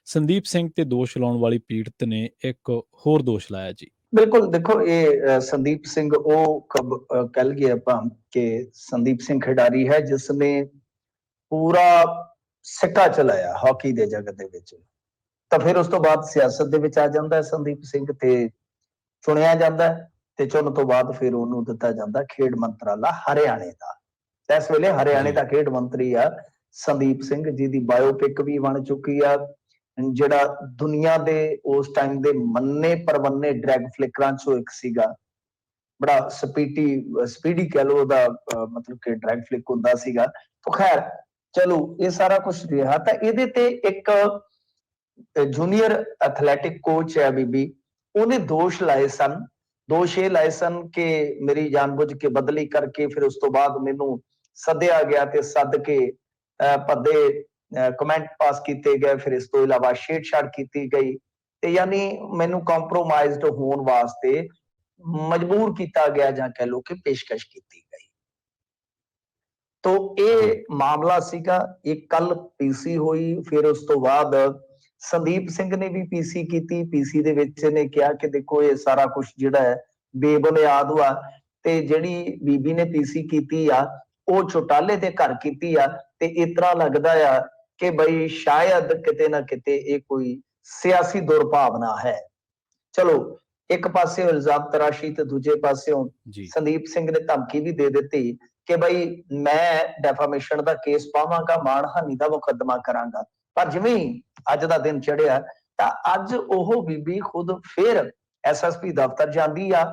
ਸੰਦੀਪ ਸਿੰਘ ਤੇ ਦੋਸ਼ ਲਾਉਣ ਵਾਲੀ ਪੀੜਤ ਨੇ ਇੱਕ ਹੋਰ ਦੋਸ਼ ਲਾਇਆ ਜੀ। ਬਿਲਕੁਲ, ਦੇਖੋ ਇਹ ਸੰਦੀਪ ਸਿੰਘ ਉਹ ਕਹਿ ਲਈਏ ਆਪਾਂ ਕਿ ਸੰਦੀਪ ਸਿੰਘ ਖਿਡਾਰੀ ਹੈ ਜਿਸ ਨੇ ਪੂਰਾ ਸਿੱਕਾ ਚਲਾਇਆ ਹਾਕੀ ਦੇ ਜਗਤ ਦੇ ਵਿੱਚ। ਤਾਂ ਫਿਰ ਉਸ ਤੋਂ ਬਾਅਦ ਸਿਆਸਤ ਦੇ ਵਿੱਚ ਆ ਜਾਂਦਾ ਹੈ ਸੰਦੀਪ ਸਿੰਘ ਤੇ ਚੁਣਿਆ ਜਾਂਦਾ ਤੇ ਚੁਣਨ ਤੋਂ ਬਾਅਦ ਫਿਰ ਉਹਨੂੰ ਦਿੱਤਾ ਜਾਂਦਾ ਖੇਡ ਮੰਤਰਾਲਾ ਹਰਿਆਣੇ ਦਾ। ਇਸ ਵੇਲੇ ਹਰਿਆਣੇ ਦਾ ਖੇਡ ਮੰਤਰੀ ਆ ਸੰਦੀਪ ਸਿੰਘ, ਜਿਹਦੀ ਬਾਇਓਪਿਕ ਵੀ ਬਣ ਚੁੱਕੀ ਆ, ਜਿਹੜਾ ਦੁਨੀਆ ਦੇ ਉਸ ਟਾਈਮ ਦੇ ਮੰਨੇ ਪਰਵੰਨੇ ਡਰੈਗ ਫਲਿਕਰਾਂ ਚੋਂ ਇੱਕ ਸੀਗਾ। ਬੜਾ ਸਪੀਡੀ ਕਹਿ ਲਓ ਉਹਦਾ ਮਤਲਬ ਕਿ ਡਰੈਗ ਫਲਿਕ ਹੁੰਦਾ ਸੀਗਾ। ਤਾਂ ਖੈਰ ਚਲੋ ਇਹ ਸਾਰਾ ਕੁਝ ਰਿਹਾ। ਤਾਂ ਇਹਦੇ ਤੇ ਇੱਕ ਜੂਨੀਅਰ ਐਥਲੈਟਿਕ ਕੋਚ ਹੈ ਬੀਬੀ, ਉਹਨੇ ਦੋਸ਼ ਲਾਏ ਸਨ। ਦੋਸ਼ ਇਹ ਲਾਏ ਸਨ ਕਿ ਮੇਰੀ ਜਾਣਬੁੱਝ ਕੇ ਬਦਲੀ ਕਰਕੇ ਫਿਰ ਉਸ ਤੋਂ ਬਾਅਦ ਮੈਨੂੰ ਸੱਦਿਆ ਗਿਆ ਤੇ ਸੱਦ ਕੇ ਭੱਦੇ ਕਮੈਂਟ ਪਾਸ ਕੀਤੇ ਗਏ। ਫਿਰ ਇਸ ਤੋਂ ਇਲਾਵਾ ਛੇੜਛਾੜ ਕੀਤੀ ਗਈ ਤੇ ਯਾਨੀ ਮੈਨੂੰ ਕੰਪਰੋਮਾਈਜ਼ਡ ਹੋਣ ਵਾਸਤੇ ਮਜਬੂਰ ਕੀਤਾ ਗਿਆ ਜਾਂ ਕਹਿ ਲਓ ਕਿ ਪੇਸ਼ਕਸ਼ ਕੀਤੀ ਗਈ। ਤੋ ਇਹ ਮਾਮਲਾ ਸੀਗਾ। ਇਹ ਕੱਲ ਪੀਸੀ ਹੋਈ। ਫਿਰ ਉਸ ਤੋਂ ਬਾਅਦ ਸੰਦੀਪ ਸਿੰਘ ਨੇ ਵੀ ਪੀਸੀ ਕੀਤੀ। ਪੀਸੀ ਦੇ ਵਿੱਚ ਇਹਨੇ ਕਿਹਾ ਕਿ ਦੇਖੋ ਇਹ ਸਾਰਾ ਕੁਝ ਜਿਹੜਾ ਹੈ ਬੇਬੁਨਿਆਦ ਵਾ ਤੇ ਜਿਹੜੀ ਬੀਬੀ ਨੇ ਪੀਸੀ ਕੀਤੀ ਆ ਉਹ ਚੌਟਾਲੇ ਦੇ ਘਰ ਕੀਤੀ ਆ ਤੇ ਇਸ ਤਰ੍ਹਾਂ ਲੱਗਦਾ ਆ ਕਿ ਬਈ ਸ਼ਾਇਦ ਕਿਤੇ ਨਾ ਕਿਤੇ ਇਹ ਕੋਈ ਸਿਆਸੀ ਦੁਰਭਾਵਨਾ ਹੈ। ਚਲੋ ਇੱਕ ਪਾਸੇ ਇਲਜ਼ਾਮ ਤਰਾਸ਼ੀ ਤੇ ਦੂਜੇ ਪਾਸਿਓਂ ਸੰਦੀਪ ਸਿੰਘ ਨੇ ਧਮਕੀ ਵੀ ਦੇ ਦਿੱਤੀ ਕਿ ਬਈ ਮੈਂ ਡੈਫਾਮੇਸ਼ਨ ਦਾ ਕੇਸ ਪਾਵਾਂਗਾ, ਮਾਣਹਾਨੀ ਦਾ ਮੁਕੱਦਮਾ ਕਰਾਂਗਾ। ਪਰ ਜਿਵੇਂ ਹੀ ਅੱਜ ਦਾ ਦਿਨ ਚੜਿਆ ਤਾਂ ਅੱਜ ਉਹ ਬੀਬੀ ਖੁਦ ਫਿਰ ਐਸਐਸਪੀ ਦਫ਼ਤਰ ਜਾਂਦੀ ਆ,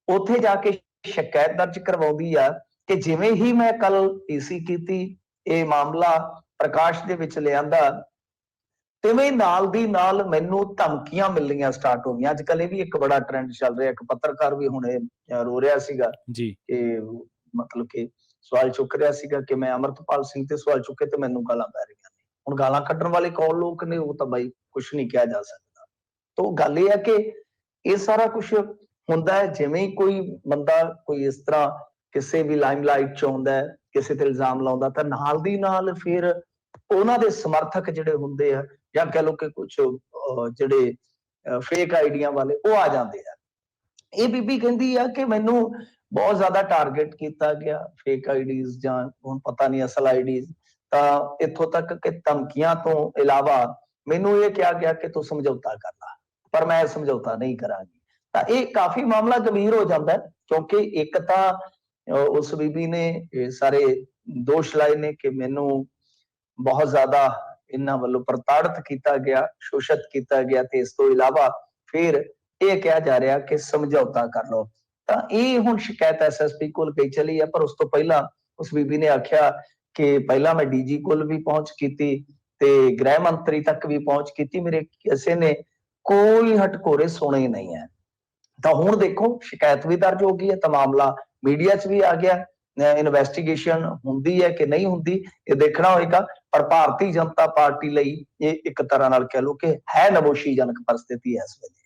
ਉੱਥੇ ਜਾ ਕੇ ਸ਼ਿਕਾਇਤ ਦਰਜ ਕਰਵਾਉਂਦੀ ਆ ਕਿ ਜਿਵੇਂ ਹੀ ਮੈਂ ਕੱਲ ਪੀਸੀ ਕੀਤੀ, ਇਹ ਮਾਮਲਾ ਪ੍ਰਕਾਸ਼ ਦੇ ਵਿੱਚ ਲਿਆਂਦਾ, ਤਿਵੇਂ ਨਾਲ ਦੀ ਨਾਲ ਮੈਨੂੰ ਧਮਕੀਆਂ ਮਿਲਣੀਆਂ ਸਟਾਰਟ ਹੋ ਗਈਆਂ। ਅੱਜ ਕੱਲ ਇਹ ਵੀ ਇੱਕ ਬੜਾ ਟ੍ਰੈਂਡ ਚੱਲ ਰਿਹਾ। ਇੱਕ ਪੱਤਰਕਾਰ ਵੀ ਹੁਣੇ ਰੋ ਰਿਹਾ ਸੀਗਾ ਕਿ ਮਤਲਬ ਕਿ ਸਵਾਲ ਚੁੱਕ ਰਿਹਾ ਸੀਗਾ ਕਿ ਮੈਂ ਅਮਰਤਪਾਲ ਸਿੰਘ ਤੇ ਸਵਾਲ ਚੁੱਕੇ ਤੇ ਮੈਨੂੰ ਗਾਲਾਂ ਪੈ ਰਹੀਆਂ ਨੇ। ਹੁਣ ਗਾਲਾਂ ਕੱਢਣ ਵਾਲੇ ਕੌਣ ਲੋਕ ਨੇ, ਉਹ ਤਾਂ ਬਾਈ ਕੁਛ ਨਹੀਂ ਕਿਹਾ ਜਾ ਸਕਦਾ। ਤਾਂ ਗੱਲ ਇਹ ਹੈ ਕਿ ਇਹ ਸਾਰਾ ਕੁਛ ਹੁੰਦਾ ਹੈ। ਜਿਵੇਂ ਹੀ ਕੋਈ ਬੰਦਾ ਕੋਈ ਇਸ ਤਰ੍ਹਾਂ ਕਿਸੇ ਵੀ ਲਾਈਮਲਾਈਟ ਚ ਆਉਂਦਾ, ਕਿਸੇ ਤੇ ਇਲਜ਼ਾਮ ਲਾਉਂਦਾ, ਤਾਂ ਨਾਲ ਦੀ ਨਾਲ ਫਿਰ ਉਹਨਾਂ ਦੇ ਸਮਰਥਕ ਜਿਹੜੇ ਹੁੰਦੇ ਆ ਜਾਂ ਕਹਿ ਲਓ ਕਿ ਕੁਛ ਜਿਹੜੇ ਫੇਕ ਆਈਡੀਆਂ ਵਾਲੇ ਉਹ ਆ ਜਾਂਦੇ ਆ। ਇਹ ਬੀਬੀ ਕਹਿੰਦੀ ਆ ਕਿ ਮੈਨੂੰ ਬਹੁਤ ਜ਼ਿਆਦਾ ਟਾਰਗੇਟ ਕੀਤਾ ਗਿਆ, ਫੇਕ ਆਈਡੀਜ਼ ਜਾਂ ਹੁਣ ਪਤਾ ਨਹੀਂ ਅਸਲ ਆਈਡੀਜ਼। ਤਾਂ ਇੱਥੋਂ ਤੱਕ ਕਿ ਧਮਕੀਆਂ ਤੋਂ ਇਲਾਵਾ ਮੈਨੂੰ ਇਹ ਕਿਹਾ ਗਿਆ ਕਿ ਤੂੰ ਸਮਝੌਤਾ ਕਰ ਲਾ, ਪਰ ਮੈਂ ਸਮਝੌਤਾ ਨਹੀਂ ਕਰਾਂਗੀ। ਤਾਂ ਇਹ ਕਾਫੀ ਮਾਮਲਾ ਗੰਭੀਰ ਹੋ ਜਾਂਦਾ ਕਿਉਂਕਿ ਇੱਕ ਤਾਂ ਉਸ ਬੀਬੀ ਨੇ ਇਹ ਸਾਰੇ ਦੋਸ਼ ਲਾਏ ਨੇ ਕਿ ਮੈਨੂੰ ਬਹੁਤ ਜ਼ਿਆਦਾ ਇਹਨਾਂ ਵੱਲੋਂ ਪ੍ਰਤਾੜਿਤ ਕੀਤਾ ਗਿਆ, ਸ਼ੋਸ਼ਿਤ ਕੀਤਾ ਗਿਆ ਤੇ ਇਸ ਤੋਂ ਇਲਾਵਾ ਫਿਰ ਇਹ ਕਿਹਾ ਜਾ ਰਿਹਾ ਕਿ ਸਮਝੌਤਾ ਕਰ ਲਓ। ਤਾਂ ਇਹ ਹੁਣ ਸ਼ਿਕਾਇਤ ਐਸਐਸਪੀ ਕੋਲ ਗਈ ਚਲੀ ਹੈ। ਪਰ ਉਸ ਤੋਂ ਪਹਿਲਾਂ ਉਸ ਬੀਬੀ ਨੇ ਆਖਿਆ ਕਿ ਪਹਿਲਾਂ ਮੈਂ ਡੀਜੀ ਕੋਲ ਵੀ ਪਹੁੰਚ ਕੀਤੀ ਤੇ ਗ੍ਰਹਿ ਮੰਤਰੀ ਤੱਕ ਵੀ ਪਹੁੰਚ ਕੀਤੀ, ਮੇਰੇ ਕਿਸੇ ਨੇ ਕੋਈ ਹਟਕੋਰੇ ਸੁਣੇ ਨਹੀਂ ਹੈ। ਤਾਂ ਹੁਣ ਦੇਖੋ ਸ਼ਿਕਾਇਤ ਵੀ ਦਰਜ ਹੋ ਗਈ ਹੈ ਤਾਂ ਮਾਮਲਾ ਮੀਡੀਆ 'ਚ ਵੀ ਆ ਗਿਆ। ਇਨਵੈਸਟੀਗੇਸ਼ਨ ਹੁੰਦੀ ਹੈ ਕਿ ਨਹੀਂ ਹੁੰਦੀ ਇਹ ਦੇਖਣਾ ਹੋਏਗਾ। ਪਰ ਭਾਰਤੀ ਜਨਤਾ ਪਾਰਟੀ ਲਈ ਇਹ ਇੱਕ ਤਰ੍ਹਾਂ ਨਾਲ ਕਹਿ ਲਓ ਕਿ ਹੈ ਨਮੋਸ਼ੀਜਨਕ ਪਰਿਸਥਿਤੀ ਹੈ ਇਸ ਵੇਲੇ।